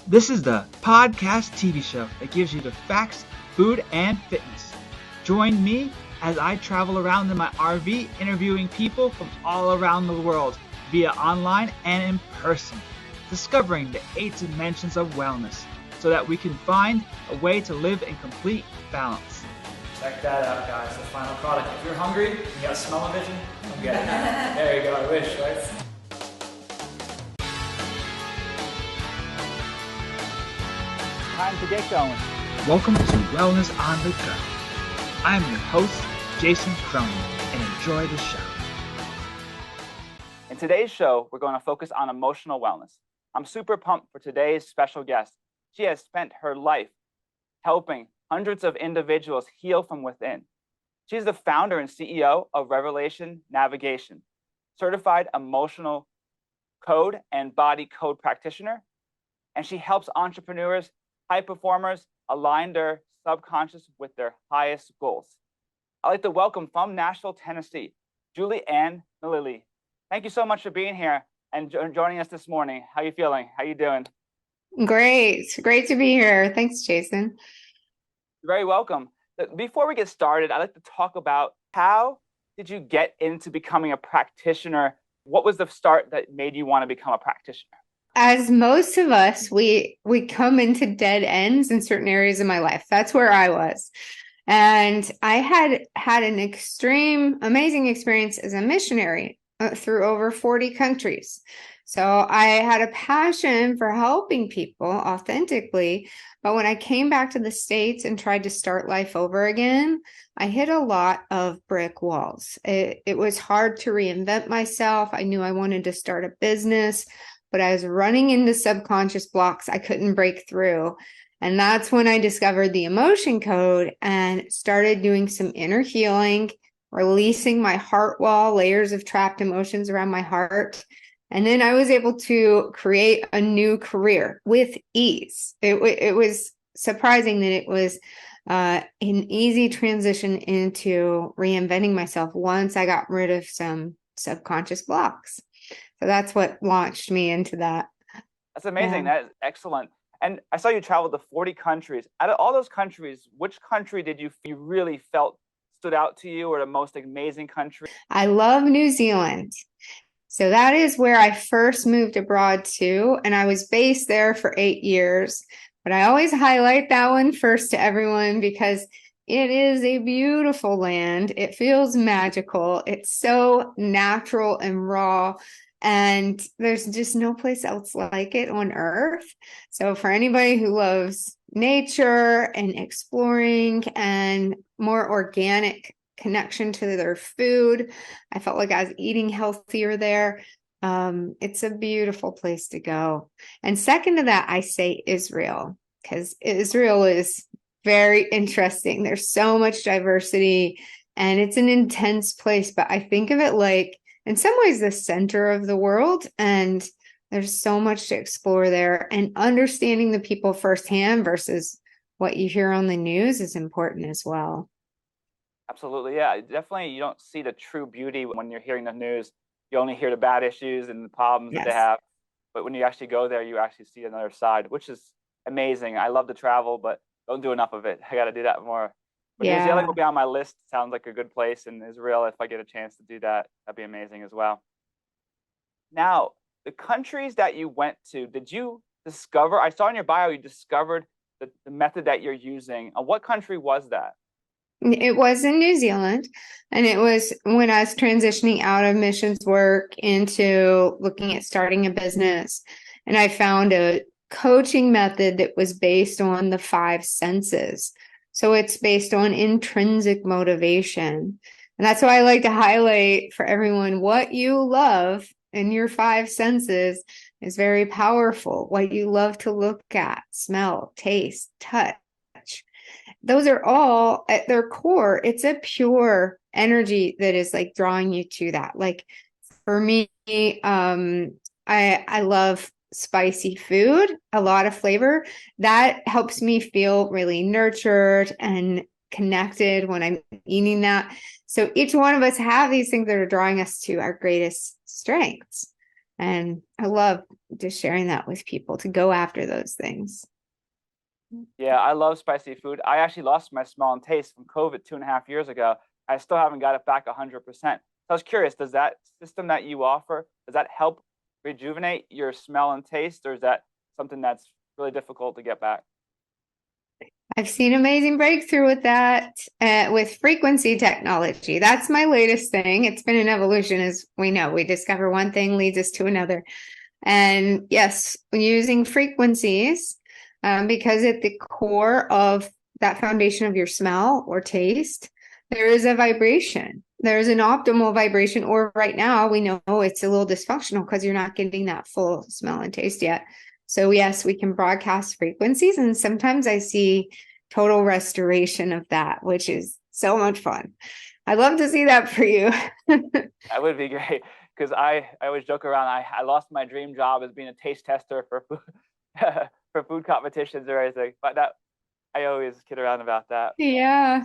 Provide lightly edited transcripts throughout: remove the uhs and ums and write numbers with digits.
This is the podcast TV show that gives you the facts, food, and fitness. Join me as I travel around in my RV interviewing people from all around the world via online and in person, discovering the 8 dimensions of wellness so that we can find a way to live in complete balance. Check that out, guys, the final product. If you're hungry, you got smell-o-vision, come get it. There you go, I wish, right? Time to get going. Welcome to Wellness on the Go. I'm your host, Jason Cronan, and enjoy the show. In today's show, we're going to focus on emotional wellness. I'm super pumped for today's special guest. She has spent her life helping hundreds of individuals heal from within. She's the founder and CEO of Revelation Navigation, certified emotional code and body code practitioner, and she helps entrepreneurs, high performers align their subconscious with their highest goals. I'd like to welcome from Nashville, Tennessee, Julie Ann Malili. Thank you so much for being here and joining us this morning. How are you feeling? How are you doing? Great to be here. Thanks, Jason. You're very welcome. Before we get started, I'd like to talk about how did you get into becoming a practitioner? What was the start that made you want to become a practitioner? As most of us, we come into dead ends in certain areas of my life. That's where I was. And I had an extreme, amazing experience as a missionary through over 40 countries. So I had a passion for helping people authentically. But when I came back to the States and tried to start life over again, I hit a lot of brick walls. It was hard to reinvent myself. I knew I wanted to start a business, but I was running into subconscious blocks I couldn't break through. And that's when I discovered the emotion code and started doing some inner healing, releasing my heart wall, layers of trapped emotions around my heart. And then I was able to create a new career with ease. It was surprising that it was an easy transition into reinventing myself once I got rid of some subconscious blocks. So that's what launched me into that. That's amazing. Yeah. That is excellent. And I saw you traveled to 40 countries. Out of all those countries, which country did you really felt stood out to you, or the most amazing country? I love New Zealand. So that is where I first moved abroad to, and I was based there for 8 years. But I always highlight that one first to everyone because it is a beautiful land. It feels magical. It's so natural and raw. And there's just no place else like it on earth. So for anybody who loves nature and exploring and more organic connection to their food, I felt like I was eating healthier there. It's a beautiful place to go. And second to that, I say Israel, because Israel is very interesting. There's so much diversity and it's an intense place, but I think of it like in some ways the center of the world, and there's so much to explore there, and understanding the people firsthand versus what you hear on the news is important as well. Absolutely. Yeah, definitely. You don't see the true beauty when you're hearing the news. You only hear the bad issues and the problems that they have. But when you actually go there, you actually see another side, which is amazing. I love to travel, but don't do enough of it. I got to do that more. But New Zealand will be on my list. Sounds like a good place. And Israel, if I get a chance to do that, that'd be amazing as well. Now, the countries that you went to, did you discover? I saw in your bio you discovered the method that you're using. What country was that? It was in New Zealand, and it was when I was transitioning out of missions work into looking at starting a business. And I found a coaching method that was based on the 5 senses. So it's based on intrinsic motivation. And that's why I like to highlight for everyone what you love in your 5 senses is very powerful. What you love to look at, smell, taste, touch. Those are all at their core. It's a pure energy that is like drawing you to that. Like for me, I love spicy food, a lot of flavor. That helps me feel really nurtured and connected when I'm eating that. So each one of us have these things that are drawing us to our greatest strengths. And I love just sharing that with people to go after those things. Yeah, I love spicy food. I actually lost my smell and taste from COVID 2.5 years ago. I still haven't got it back 100%. So I was curious, does that system that you offer, does that help rejuvenate your smell and taste, or is that something that's really difficult to get back? I've seen amazing breakthrough with that, with frequency technology. That's my latest thing. It's been an evolution, as we know. We discover one thing leads us to another. And yes, using frequencies, because at the core of that foundation of your smell or taste, there is a vibration. There's an optimal vibration, or right now we know it's a little dysfunctional because you're not getting that full smell and taste yet. So yes, we can broadcast frequencies, and sometimes I see total restoration of that, which is so much fun. I'd love to see that for you. That would be great, because I always joke around. I lost my dream job as being a taste tester for food, for food competitions or anything, but that I always kid around about that. Yeah.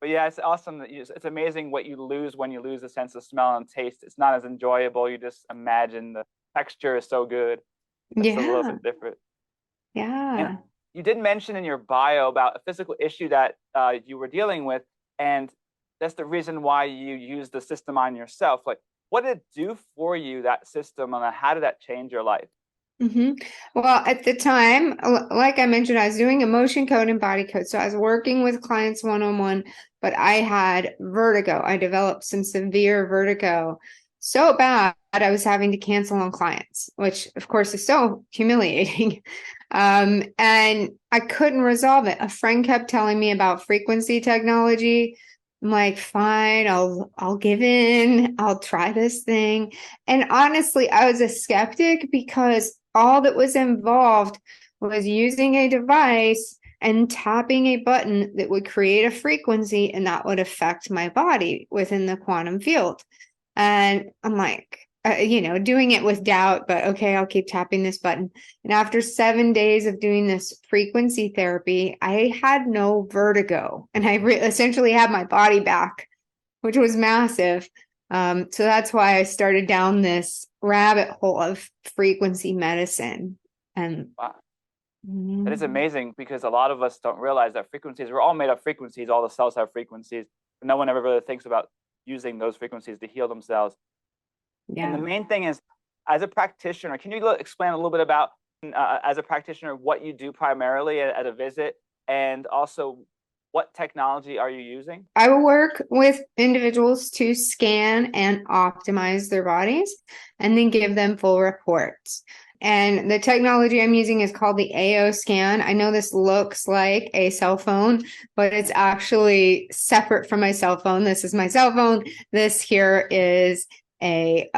But yeah, it's awesome that it's amazing what you lose when you lose a sense of smell and taste. It's not as enjoyable. You just imagine the texture is so good. It's a little Yeah. bit different. Yeah. And you did mention in your bio about a physical issue that you were dealing with, and that's the reason why you used the system on yourself. Like, what did it do for you, that system, and how did that change your life? Well, at the time, like I mentioned, I was doing emotion code and body code. So I was working with clients one-on-one, but I had vertigo. I developed some severe vertigo so bad I was having to cancel on clients, which of course is so humiliating. And I couldn't resolve it. A friend kept telling me about frequency technology. I'm like, fine, I'll give in. I'll try this thing. And honestly, I was a skeptic because all that was involved was using a device and tapping a button that would create a frequency, and that would affect my body within the quantum field. And I'm like, doing it with doubt, but okay, I'll keep tapping this button. And after 7 days of doing this frequency therapy, I had no vertigo, and I essentially had my body back, which was massive. So that's why I started down this rabbit hole of frequency medicine. And Wow. That is amazing, because a lot of us don't realize that frequencies, we're all made of frequencies. All the cells have frequencies, but no one ever really thinks about using those frequencies to heal themselves. yeah. And the main thing is, as a practitioner, can you explain a little bit about, as a practitioner, what you do primarily at a visit, and also what technology are you using? I will work with individuals to scan and optimize their bodies and then give them full reports. And the technology I'm using is called the AO scan. I know this looks like a cell phone, but it's actually separate from my cell phone. This is my cell phone. This here is a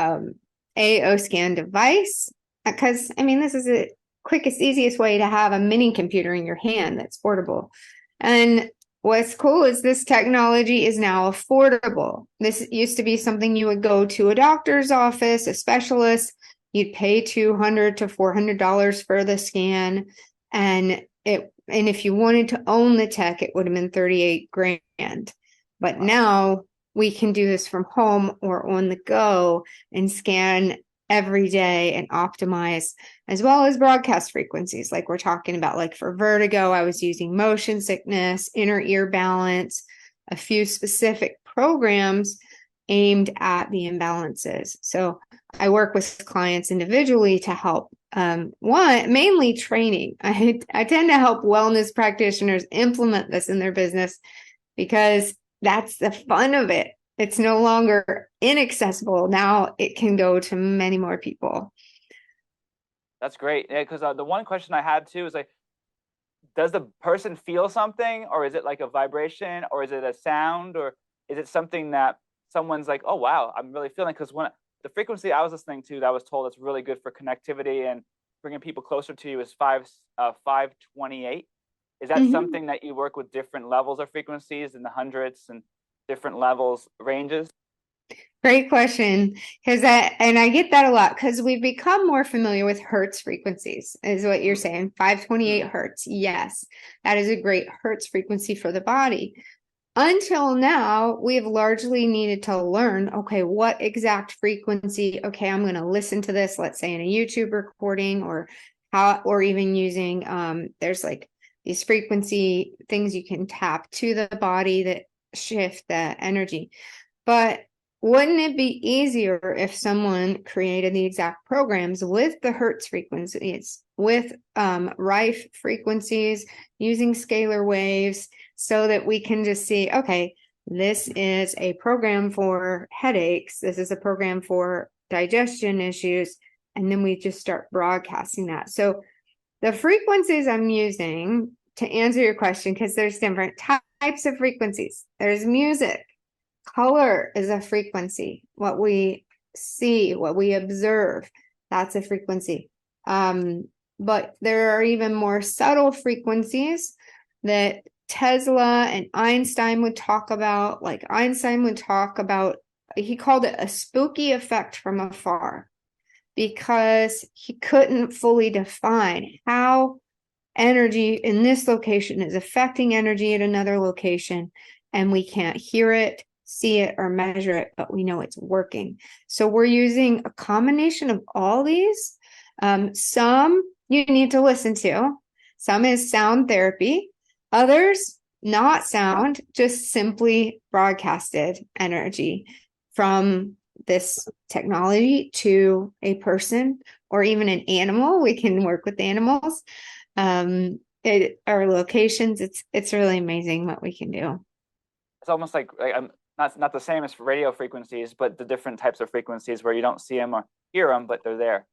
AO scan device, because this is the quickest, easiest way to have a mini computer in your hand that's portable. And what's cool is this technology is now affordable. This used to be something you would go to a doctor's office, a specialist, you'd pay $200 to $400 for the scan, and if you wanted to own the tech, it would have been 38 grand. But now we can do this from home or on the go and scan every day and optimize, as well as broadcast frequencies like we're talking about. Like for vertigo, I was using motion sickness, inner ear balance, a few specific programs aimed at the imbalances. So I work with clients individually to help, mainly training. I tend to help wellness practitioners implement this in their business, because that's the fun of it. It's no longer inaccessible. Now it can go to many more people. That's great. Yeah, because the one question I had too is, like, does the person feel something, or is it like a vibration, or is it a sound, or is it something that someone's like, oh wow, I'm really feeling? Because when the frequency I was listening to, that I was told it's really good for connectivity and bringing people closer to you, is 528. Is that something that you work with different levels of frequencies in the hundreds and different levels, ranges? Great question. And I get that a lot, because we've become more familiar with hertz frequencies, is what you're saying. 528 hertz. Yes, that is a great hertz frequency for the body. Until now, we've largely needed to learn, okay, what exact frequency, okay, I'm going to listen to this, let's say in a YouTube recording, or even using, there's like these frequency things you can tap to the body that shift the energy. But wouldn't it be easier if someone created the exact programs with the Hertz frequencies, with Rife frequencies, using scalar waves, so that we can just see, okay, this is a program for headaches, this is a program for digestion issues, and then we just start broadcasting that. So the frequencies I'm using to answer your question, because there's different types of frequencies. There's music. Color is a frequency. What we see, what we observe, that's a frequency. But there are even more subtle frequencies that Tesla and Einstein would talk about. Like Einstein would talk about, he called it a spooky effect from afar, because he couldn't fully define how energy in this location is affecting energy at another location, and we can't hear it, see it, or measure it, but we know it's working. So we're using a combination of all these. Some you need to listen to. Some is sound therapy. Others, not sound, just simply broadcasted energy from this technology to a person or even an animal. We can work with animals. Our locations, it's really amazing what we can do. It's almost like not the same as radio frequencies, but the different types of frequencies where you don't see them or hear them, but they're there.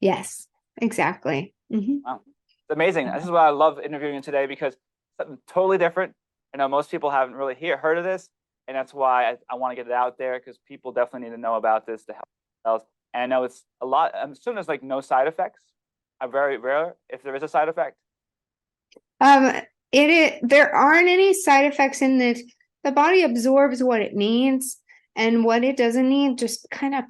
Yes, exactly. Mm-hmm. Wow. It's amazing. This is why I love interviewing you today, because something totally different. I know most people haven't really heard of this, and that's why I want to get it out there, because people definitely need to know about this to help themselves. And I know it's a lot. I'm assuming there's like no side effects. I'm very rare if there is a side effect. There aren't any side effects in that the body absorbs what it needs, and what it doesn't need just kind of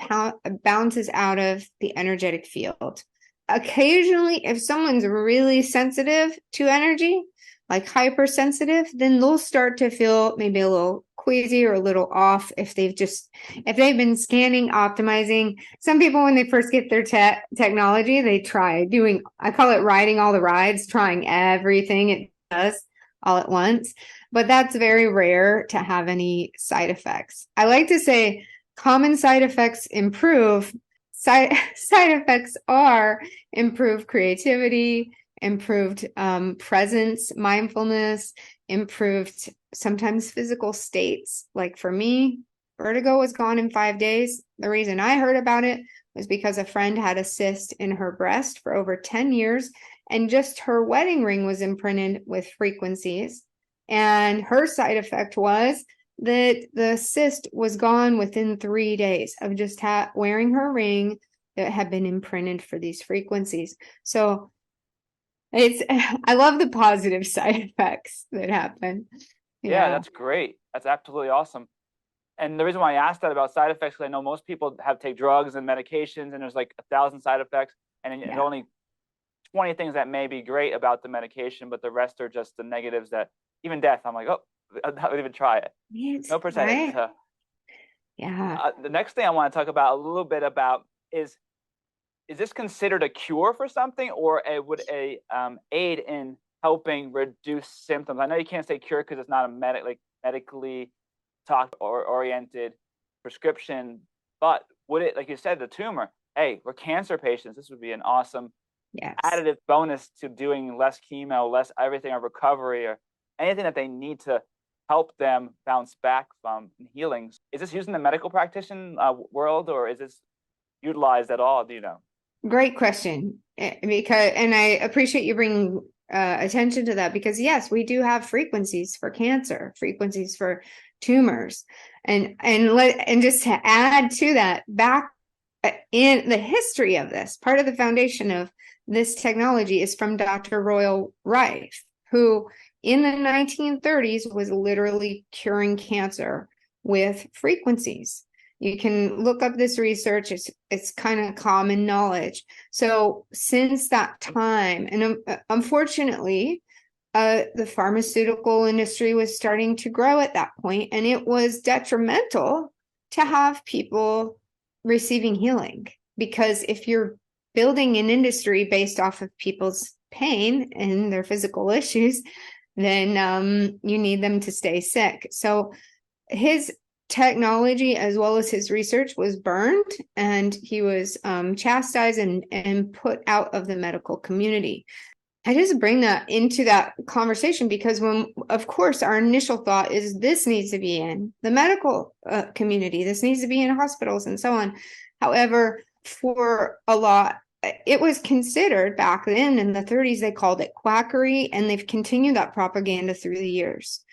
bounces out of the energetic field. Occasionally, if someone's really sensitive to energy, like hypersensitive, then they'll start to feel maybe a little queasy or a little off if they've been scanning, optimizing. Some people, when they first get their technology, they try doing, I call it riding all the rides, trying everything it does all at once. But that's very rare to have any side effects. I like to say common side effects improve. Side effects are improved creativity, improved presence, mindfulness, improved sometimes physical states. Like for me, vertigo was gone in 5 days. The reason I heard about it was because a friend had a cyst in her breast for over 10 years, and just her wedding ring was imprinted with frequencies. And her side effect was that the cyst was gone within 3 days of just wearing her ring that had been imprinted for these frequencies. So I love the positive side effects that happen. Yeah, that's great. That's absolutely awesome. And the reason why I asked that about side effects, because I know most people take drugs and medications, and there's like 1,000 side effects, and there's only 20 things that may be great about the medication, but the rest are just the negatives. That even death, I'm like, oh, I would even try it. No percentage. Right? Yeah. The next thing I want to talk about a little bit about is this considered a cure for something, or would a aid in helping reduce symptoms? I know you can't say cure because it's not a medically talked or oriented prescription, but would it, like you said, the tumor, hey, we're cancer patients, this would be an awesome additive bonus to doing less chemo, less everything, or recovery, or anything that they need to help them bounce back from healing. Is this used in the medical practitioner world, or is this utilized at all? Do you know? Great question. And I appreciate you bringing attention to that, because yes, we do have frequencies for cancer, frequencies for tumors, and just to add to that, back in the history of this, part of the foundation of this technology is from Dr. Royal Rife, who in the 1930s was literally curing cancer with frequencies. You can look up this research. It's kind of common knowledge. So since that time, and unfortunately, the pharmaceutical industry was starting to grow at that point, and it was detrimental to have people receiving healing, because if you're building an industry based off of people's pain and their physical issues, then you need them to stay sick. So his technology as well as his research was burned, and he was chastised and put out of the medical community. I just bring that into that conversation because when, of course, our initial thought is this needs to be in the medical community, this needs to be in hospitals and so on. However, for a lot, it was considered back then in the 30s, they called it quackery, and they've continued that propaganda through the years.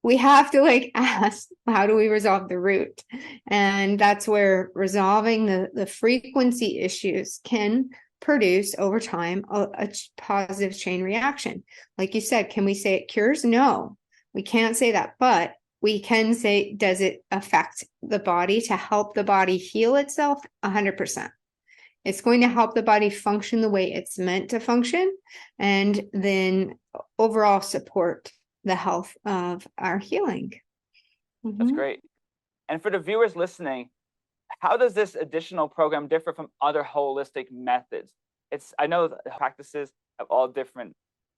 We have to ask, how do we resolve the root? And that's where resolving the frequency issues can produce over time a positive chain reaction. Like you said, can we say it cures? No, we can't say that, but we can say, does it affect the body to help the body heal itself? 100%. It's going to help the body function the way it's meant to function, and then overall support the health of our healing. That's great. And for the viewers listening, how does this additional program differ from other holistic methods? I know the practices have all different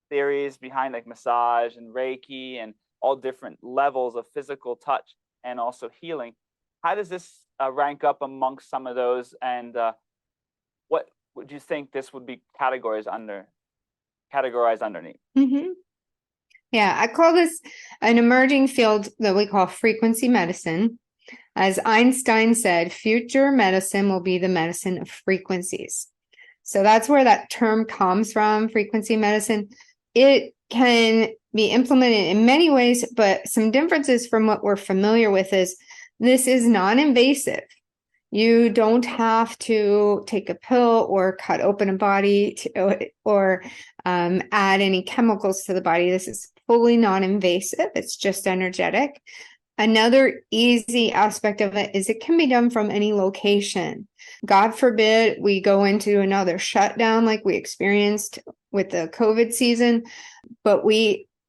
theories behind, like massage and Reiki and all different levels of physical touch and also healing. How does this rank up amongst some of those? And what would you think this would be categorized underneath? Yeah, I call this an emerging field that we call frequency medicine. As Einstein said, future medicine will be the medicine of frequencies. So that's where that term comes from, frequency medicine. It can be implemented in many ways, but some differences from what we're familiar with is this is non-invasive. You don't have to take a pill or cut open a body or add any chemicals to the body. This is fully non-invasive. It's just energetic. Another easy aspect of it is it can be done from any location. God forbid we go into another shutdown like we experienced with the COVID season. But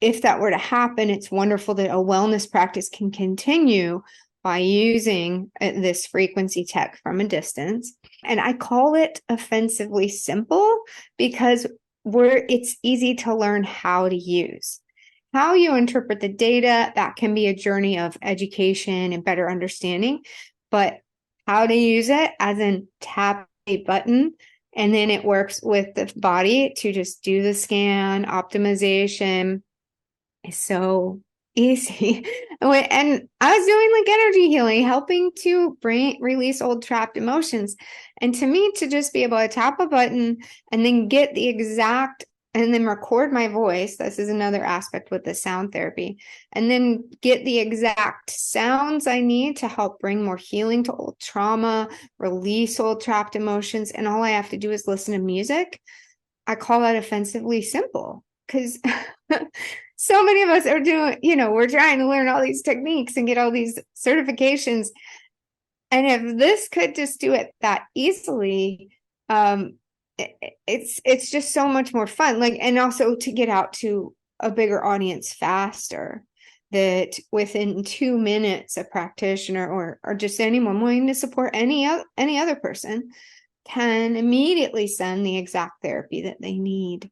if that were to happen, it's wonderful that a wellness practice can continue by using this frequency tech from a distance. And I call it offensively simple because it's easy to learn how to use. How you interpret the data, that can be a journey of education and better understanding, but how to use it, as in tap a button, and then it works with the body to just do the scan, optimization, is so easy. And I was doing energy healing, helping to release old trapped emotions. And to me, to just be able to tap a button and then get the exact, and then record my voice. This is another aspect with the sound therapy. And then get the exact sounds I need to help bring more healing to old trauma, release old trapped emotions. And all I have to do is listen to music. I call that offensively simple because so many of us are doing, we're trying to learn all these techniques and get all these certifications. And if this could just do it that easily, it's just so much more fun. And also to get out to a bigger audience faster, that within 2 minutes, a practitioner or just anyone willing to support any other person can immediately send the exact therapy that they need.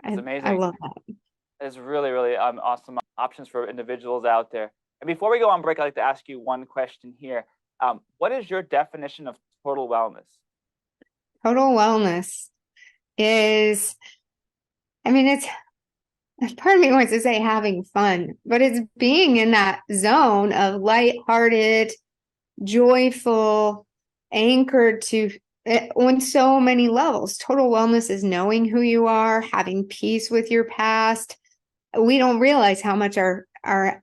It's amazing. I love that. It's really, really awesome options for individuals out there. And before we go on break, I'd like to ask you one question here. What is your definition of total wellness? Total wellness is, it's part of me wants to say having fun, but it's being in that zone of lighthearted, joyful, anchored to on so many levels. Total wellness is knowing who you are, having peace with your past. We don't realize how much our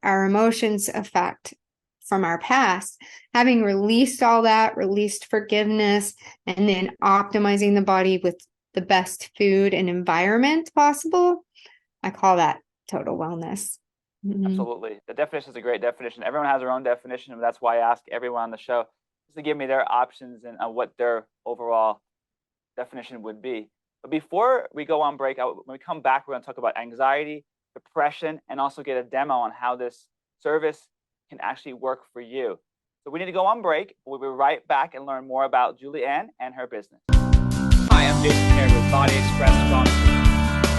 emotions affect from our past. Having released all that, released forgiveness, and then optimizing the body with the best food and environment possible, I call that total wellness. Absolutely. The definition is a great definition. Everyone has their own definition, and that's why I ask everyone on the show just to give me their options and what their overall definition would be. But before we go on break, when we come back, we're going to talk about anxiety, depression, and also get a demo on how this service can actually work for you. So we need to go on break. We'll be right back and learn more about Julianne and her business. Hi, I'm Jason Cronan with Body Express Sponsor.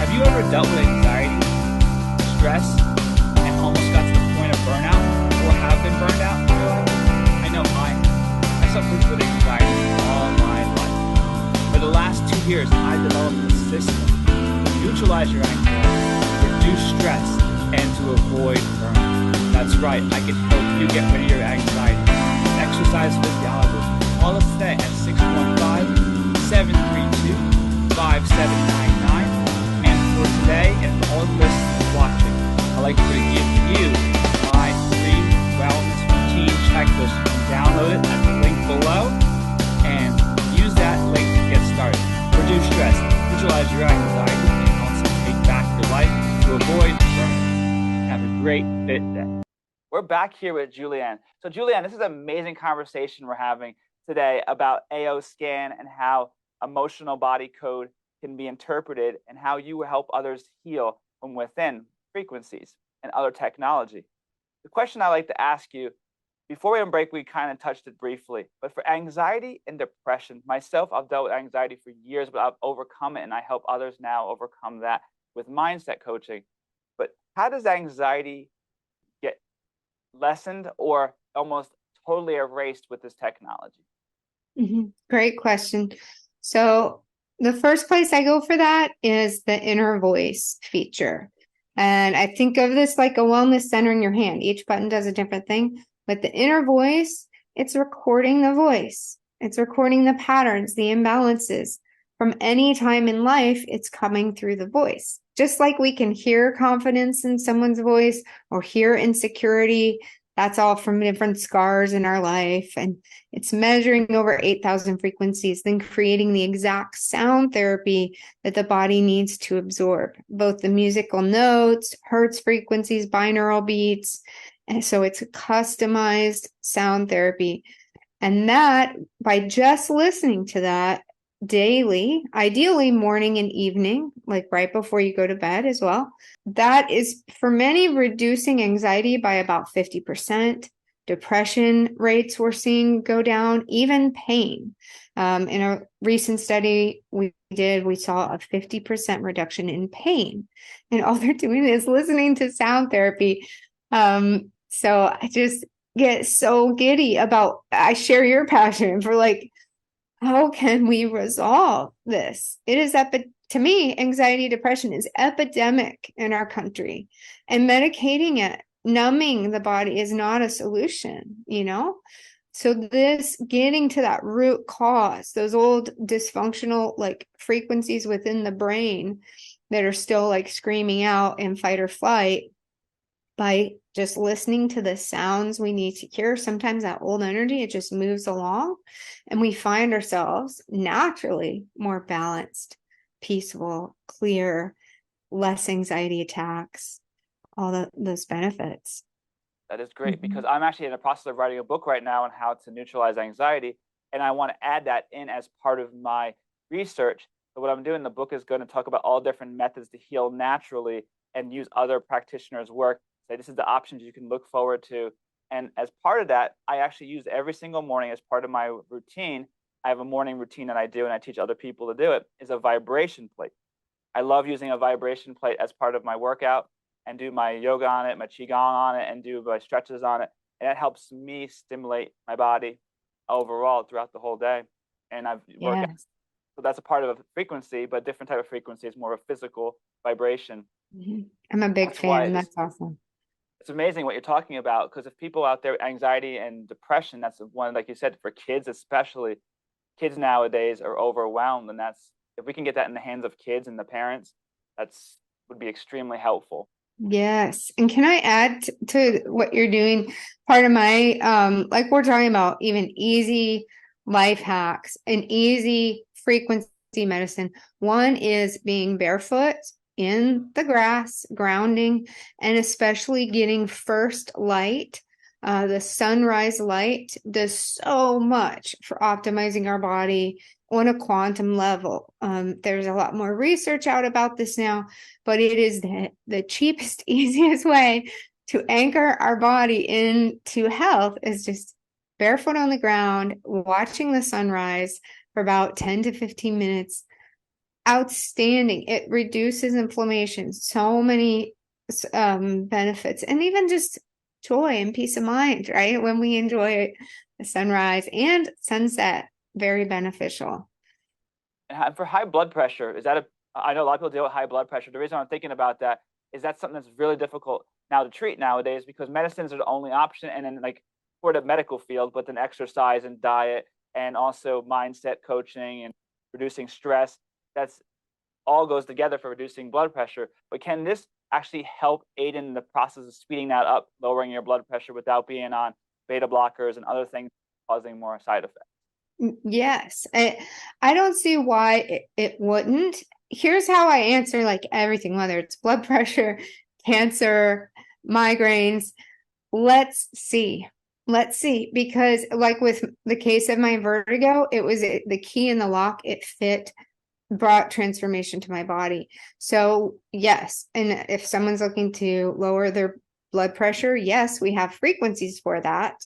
Have you ever dealt with anxiety, stress, and almost got to the point of burnout, or have been burned out in your life? I know I suffered with anxiety all my life. For the last 2 years, I developed a system to neutralize your anxiety, reduce stress, and to avoid burnout. That's right, I can help you get rid of your anxiety. Exercise physiologist. Call us today at 615-732-5799. And for today, and for all the listeners watching, I'd like to give you my free wellness routine checklist. You can download it at the link below and use that link to get started. Reduce stress, neutralize your anxiety, and also take back your life to avoid burnout. Have a great fit day. We're back here with Julianne. So Julianne, this is an amazing conversation we're having today about AO scan and how emotional body code can be interpreted and how you help others heal from within frequencies and other technology. The question I like to ask you, before we break, we kind of touched it briefly, but for anxiety and depression, myself, I've dealt with anxiety for years, but I've overcome it, and I help others now overcome that with mindset coaching. But how does anxiety get lessened or almost totally erased with this technology? Great question. So the first place I go for that is the inner voice feature. And I think of this like a wellness center in your hand. Each button does a different thing. But the inner voice, it's recording the voice. It's recording the patterns, the imbalances. From any time in life, it's coming through the voice. Just like we can hear confidence in someone's voice or hear insecurity, that's all from different scars in our life. And it's measuring over 8,000 frequencies, then creating the exact sound therapy that the body needs to absorb, both the musical notes, hertz frequencies, binaural beats. And so it's a customized sound therapy. And that, by just listening to that daily, ideally morning and evening, like right before you go to bed as well, that is for many reducing anxiety by about 50%. Depression rates we're seeing go down, even pain. In a recent study we saw a 50% reduction in pain. And all they're doing is listening to sound therapy. So I just get so giddy about, I share your passion for like, how can we resolve this? It is to me, anxiety, depression is epidemic in our country, and medicating it, numbing the body is not a solution, So this getting to that root cause, those old dysfunctional like frequencies within the brain that are still like screaming out in fight or flight, by just listening to the sounds we need to hear. Sometimes that old energy, it just moves along and we find ourselves naturally more balanced, peaceful, clear, less anxiety attacks, all those benefits. That is great, because I'm actually in the process of writing a book right now on how to neutralize anxiety. And I want to add that in as part of my research. So what I'm doing in the book is going to talk about all different methods to heal naturally and use other practitioners' work. Say, this is the options you can look forward to. And as part of that, I actually use every single morning as part of my routine. I have a morning routine that I do, and I teach other people to do it, is a vibration plate. I love using a vibration plate as part of my workout and do my yoga on it, my qigong on it, and do my stretches on it. And that helps me stimulate my body overall throughout the whole day. And I've worked out. So that's a part of a frequency, but different type of frequency is more of a physical vibration. I'm a big fan. That's awesome. It's amazing what you're talking about, because if people out there, anxiety and depression, that's one, like you said, for kids especially, kids nowadays are overwhelmed, and that's, if we can get that in the hands of kids and the parents, that's would be extremely helpful. Yes. And can I add to what you're doing? Part of my, like we're talking about even easy life hacks and easy frequency medicine. One is being barefoot in the grass, grounding, and especially getting first light. The sunrise light does so much for optimizing our body, on a quantum level. There's a lot more research out about this now, but it is the cheapest, easiest way to anchor our body into health is just barefoot on the ground, watching the sunrise for about 10 to 15 minutes. Outstanding. It reduces inflammation. So many benefits, and even just joy and peace of mind, right? When we enjoy the sunrise and sunset, very beneficial. And for high blood pressure, I know a lot of people deal with high blood pressure. The reason I'm thinking about that is that's something that's really difficult now to treat nowadays because medicines are the only option. And then like for the medical field, but then exercise and diet and also mindset coaching and reducing stress, that's all goes together for reducing blood pressure. But can this actually help aid in the process of speeding that up, lowering your blood pressure without being on beta blockers and other things causing more side effects? Yes. I don't see why it wouldn't. Here's how I answer like everything, whether it's blood pressure, cancer, migraines. Let's see. Because like with the case of my vertigo, it was the key in the lock. It fit, brought transformation to my body. So yes. And if someone's looking to lower their blood pressure, yes, we have frequencies for that,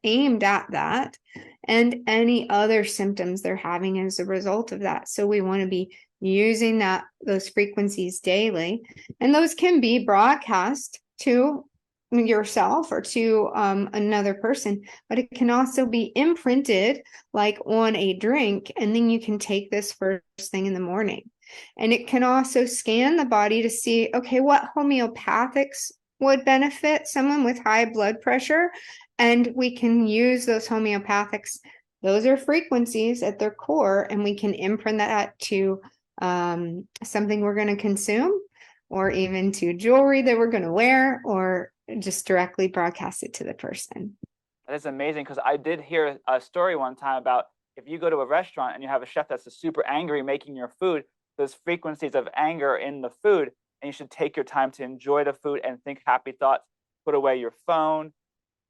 aimed at that, and any other symptoms they're having as a result of that. So we want to be using those frequencies daily, and those can be broadcast to yourself or to another person, but it can also be imprinted like on a drink, and then you can take this first thing in the morning. And it can also scan the body to see, okay, what homeopathics would benefit someone with high blood pressure, and we can use those homeopathics. Those are frequencies at their core, and we can imprint that to something we're going to consume, or even to jewelry that we're going to wear, or just directly broadcast it to the person. That is amazing, because I did hear a story one time about if you go to a restaurant and you have a chef that's super angry making your food, those frequencies of anger in the food, and you should take your time to enjoy the food and think happy thoughts. Put away your phone,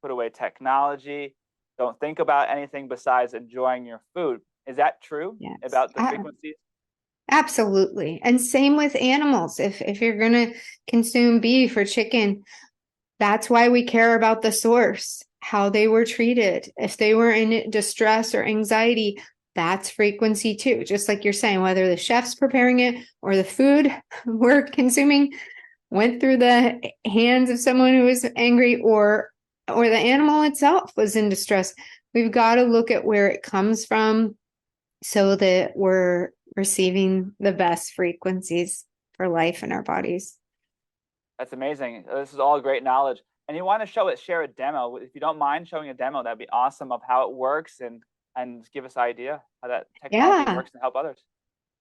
put away technology. Don't think about anything besides enjoying your food. Is that true? Yes. About the frequencies? Absolutely. And same with animals. If you're going to consume beef or chicken, that's why we care about the source, how they were treated. If they were in distress or anxiety, that's frequency too. Just like you're saying, whether the chef's preparing it or the food we're consuming went through the hands of someone who was angry, or the animal itself was in distress. We've got to look at where it comes from so that we're receiving the best frequencies for life in our bodies. That's amazing. This is all great knowledge. And you want to share a demo. If you don't mind showing a demo, that'd be awesome, of how it works, and give us an idea how that technology works and help others.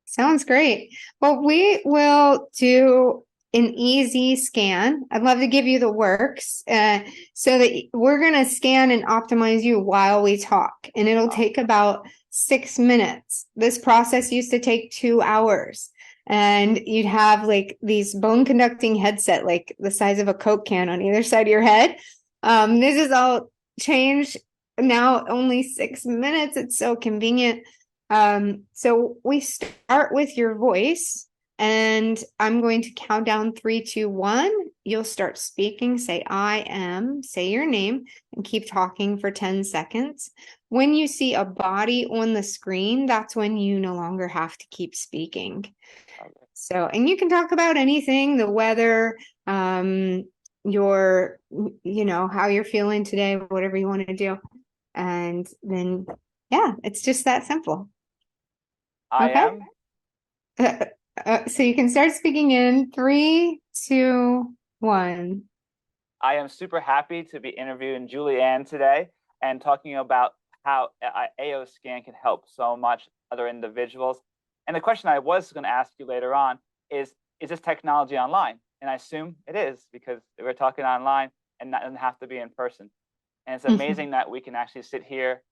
Sounds great. Well, we will do an easy scan. I'd love to give you the works so that we're going to scan and optimize you while we talk. And it'll take about 6 minutes. This process used to take 2 hours. And you'd have like these bone conducting headset, like the size of a Coke can on either side of your head. This is all changed now, only 6 minutes. It's so convenient. So we start with your voice, and I'm going to count down 3, 2, 1. You'll start speaking, say, I am, say your name, and keep talking for 10 seconds. When you see a body on the screen, that's when you no longer have to keep speaking. So, and you can talk about anything, the weather, your, how you're feeling today, whatever you want to do. And then, it's just that simple. I am. So you can start speaking in 3, 2, 1. I am super happy to be interviewing Julianne today and talking about how AO scan can help so much other individuals. And the question I was going to ask you later on is this technology online? And I assume it is, because we're talking online and that doesn't have to be in person. And it's amazing that we can actually sit here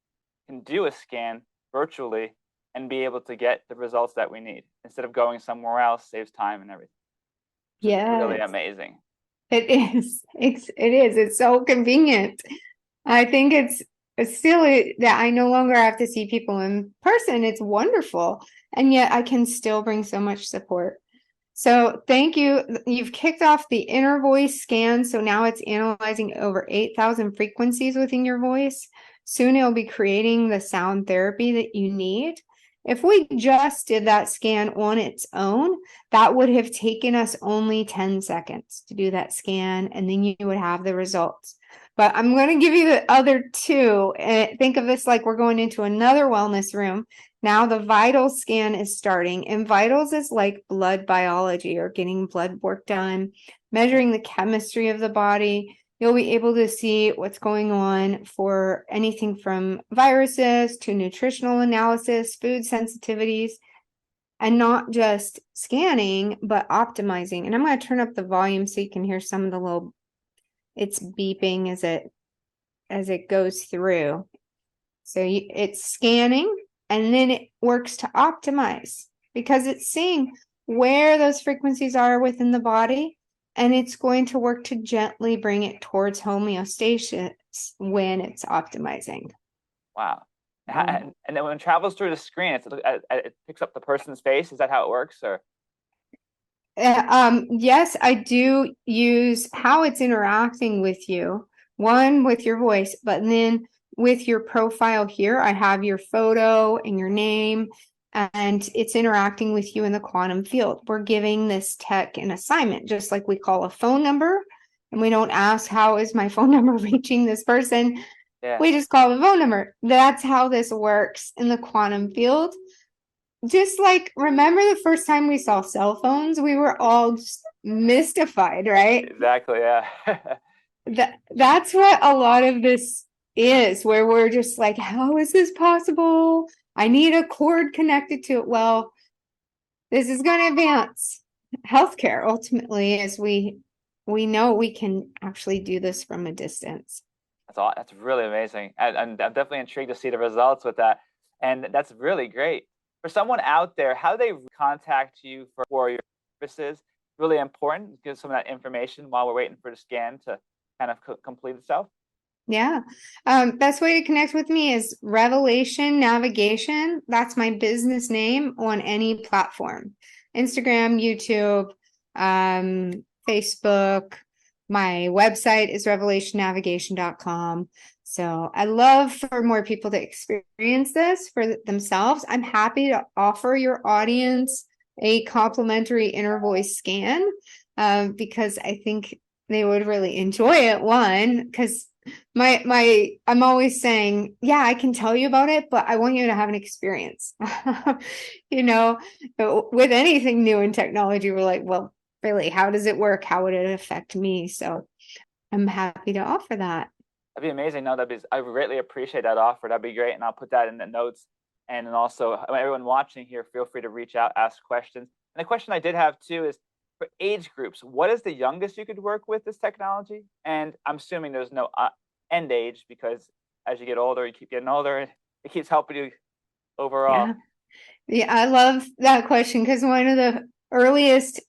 and do a scan virtually and be able to get the results that we need instead of going somewhere else. Saves time and everything. Yeah, really amazing. It is. It is. It's so convenient. I think it's it's silly that I no longer have to see people in person. It's wonderful. And yet I can still bring so much support. So thank you. You've kicked off the inner voice scan. So now it's analyzing over 8,000 frequencies within your voice. Soon it'll be creating the sound therapy that you need. If we just did that scan on its own, that would have taken us only 10 seconds to do that scan, and then you would have the results. But I'm going to give you the other two. And think of this like we're going into another wellness room. Now the vitals scan is starting, and vitals is like blood biology or getting blood work done, measuring the chemistry of the body. You'll be able to see what's going on for anything from viruses to nutritional analysis, food sensitivities, and not just scanning, but optimizing. And I'm going to turn up the volume so you can hear some of the little, it's beeping as it goes through. So it's scanning, and then it works to optimize because it's seeing where those frequencies are within the body, and it's going to work to gently bring it towards homeostasis when it's optimizing. Wow. And then when it travels through the screen, it picks up the person's face. Is that how it works? Or yes, I do use how it's interacting with you. One, with your voice, but then with your profile here, I have your photo and your name, and it's interacting with you in the quantum field. We're giving this tech an assignment, just like we call a phone number, and we don't ask, how is my phone number reaching this person? yeah. We just call the phone number. That's how this works in the quantum field. Just like, remember the first time we saw cell phones, we were all just mystified, right? Exactly, yeah. That's what a lot of this is, where we're just like, how is this possible? I need a cord connected to it. Well, this is going to advance healthcare ultimately, as we know we can actually do this from a distance. That's really amazing. And I'm definitely intrigued to see the results with that. And that's really great. For someone out there, how they contact you for your services, really important. Give some of that information while we're waiting for the scan to kind of complete itself. Yeah. Best way to connect with me is Revelation Navigation. That's my business name on any platform. Instagram, YouTube, Facebook. My website is revelationnavigation.com. So I love for more people to experience this for themselves. I'm happy to offer your audience a complimentary inner voice scan because I think they would really enjoy it. One, because I'm always saying, yeah, I can tell you about it, but I want you to have an experience. With anything new in technology, we're like, well, really, how does it work? How would it affect me? So I'm happy to offer that. That'd be amazing. No, I greatly appreciate that offer. That'd be great. And I'll put that in the notes. And then also, everyone watching here, feel free to reach out, ask questions. And the question I did have too is, for age groups, what is the youngest you could work with this technology? And I'm assuming there's no end age, because as you get older, you keep getting older, and it keeps helping you overall. Yeah, I love that question, because one of the earliest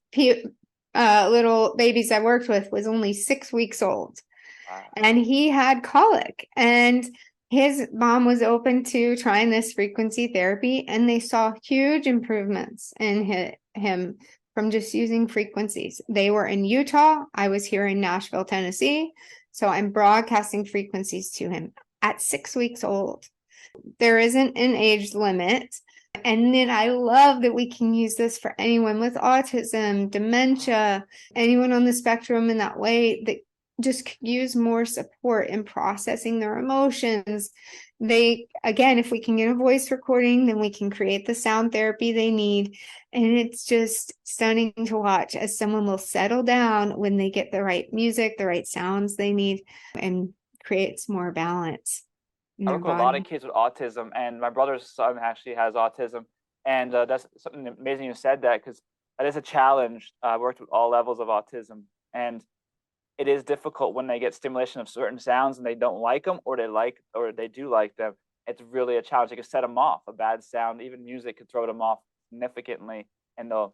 little babies I worked with was only 6 weeks old. Wow. And he had colic, and his mom was open to trying this frequency therapy, and they saw huge improvements in him from just using frequencies. They were in Utah. I was here in Nashville, Tennessee. So I'm broadcasting frequencies to him at 6 weeks old. There isn't an age limit. And then I love that we can use this for anyone with autism, dementia, anyone on the spectrum in that way that just could use more support in processing their emotions. Again, if we can get a voice recording, then we can create the sound therapy they need. And it's just stunning to watch as someone will settle down when they get the right music, the right sounds they need, and creates more balance. I work with a lot of kids with autism, and my brother's son actually has autism. And that's something amazing you said that, because that is a challenge. I worked with all levels of autism, and it is difficult when they get stimulation of certain sounds and they don't like them, or they do like them. It's really a challenge. It can set them off. A bad sound, even music, could throw them off significantly, and they'll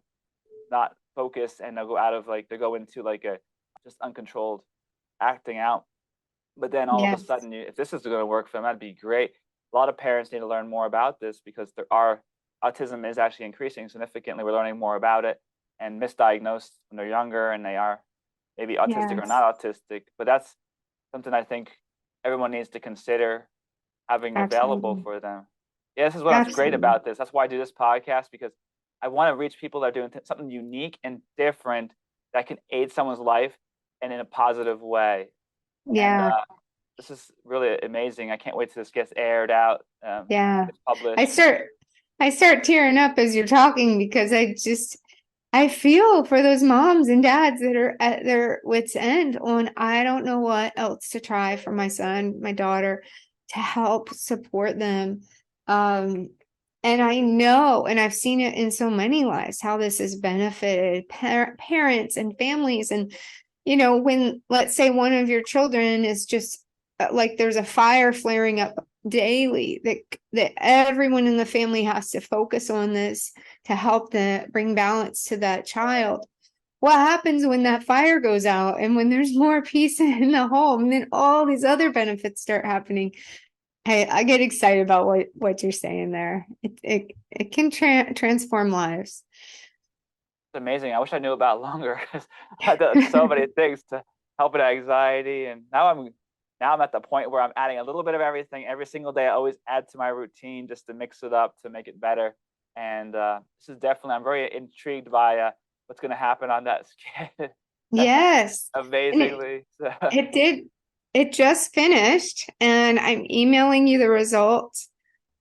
not focus, and they'll go into a just uncontrolled acting out But then all of a Yes. sudden, if this is going to work for them, that'd be great. A lot of parents need to learn more about this because autism is actually increasing significantly. We're learning more about it and misdiagnosed when they're younger and they are maybe autistic or Yes. not autistic. But that's something I think everyone needs to consider having available Absolutely. for them. Yeah, this is what's great Absolutely. about this. That's why I do this podcast, because I want to reach people that are doing something unique and different that can aid someone's life and in a positive way. And Yeah. this is really amazing. I can't wait till this gets aired out, Yeah. gets I published. start tearing up as you're talking because I feel for those moms and dads that are at their wits' end on I don't know what else to try for my son, my daughter, to help support them. And I know, and I've seen it in so many lives, how this has benefited parents and families. And, when, let's say, one of your children is just like there's a fire flaring up daily, that everyone in the family has to focus on this to help bring balance to that child. What happens when that fire goes out and when there's more peace in the home, and then all these other benefits start happening? Hey, I get excited about what you're saying there. It can transform lives. It's amazing. I wish I knew about it longer because I've done so many things to help with anxiety. And now I'm at the point where I'm adding a little bit of everything every single day. I always add to my routine just to mix it up to make it better. And this is definitely, I'm very intrigued by what's going to happen on that skit. Yes. Amazingly. It did. It just finished, and I'm emailing you the results.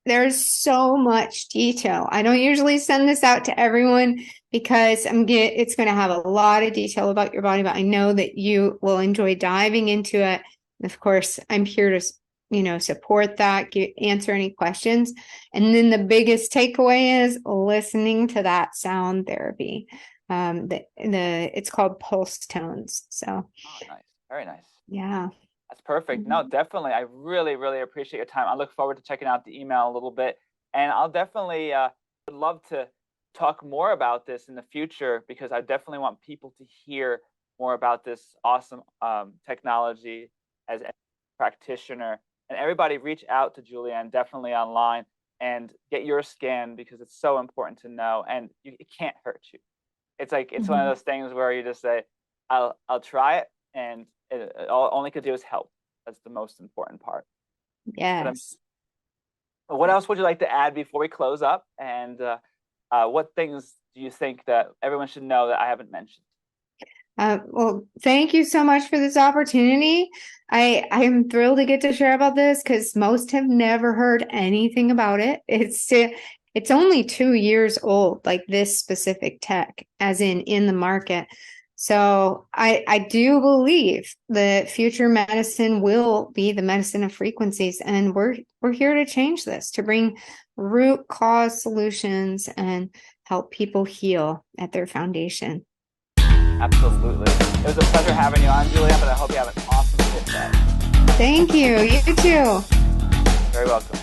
There's so much detail. I don't usually send this out to everyone because it's going to have a lot of detail about your body, but I know that you will enjoy diving into it. And of course, I'm here to, support that, answer any questions. And then the biggest takeaway is listening to that sound therapy. It's called pulse tones. So, Oh, nice. Very nice. yeah. That's perfect. No, definitely. I really, really appreciate your time. I look forward to checking out the email a little bit. And I'll definitely would love to talk more about this in the future because I definitely want people to hear more about this awesome technology as a practitioner. And everybody reach out to Julianne, definitely online, and get your scan because it's so important to know. And it can't hurt you. It's like, it's one of those things where you just say, I'll try it. And all it could do is help. That's the most important part. Yes. What else would you like to add before we close up? And what things do you think that everyone should know that I haven't mentioned? Well, thank you so much for this opportunity. I am thrilled to get to share about this because most have never heard anything about it. It's only 2 years old, like this specific tech, as in the market. So I do believe that future medicine will be the medicine of frequencies, and we're here to change this, to bring root cause solutions and help people heal at their foundation. Absolutely. It was a pleasure having you on, Julia, but I hope you have an awesome day. Thank you. You too. Very welcome.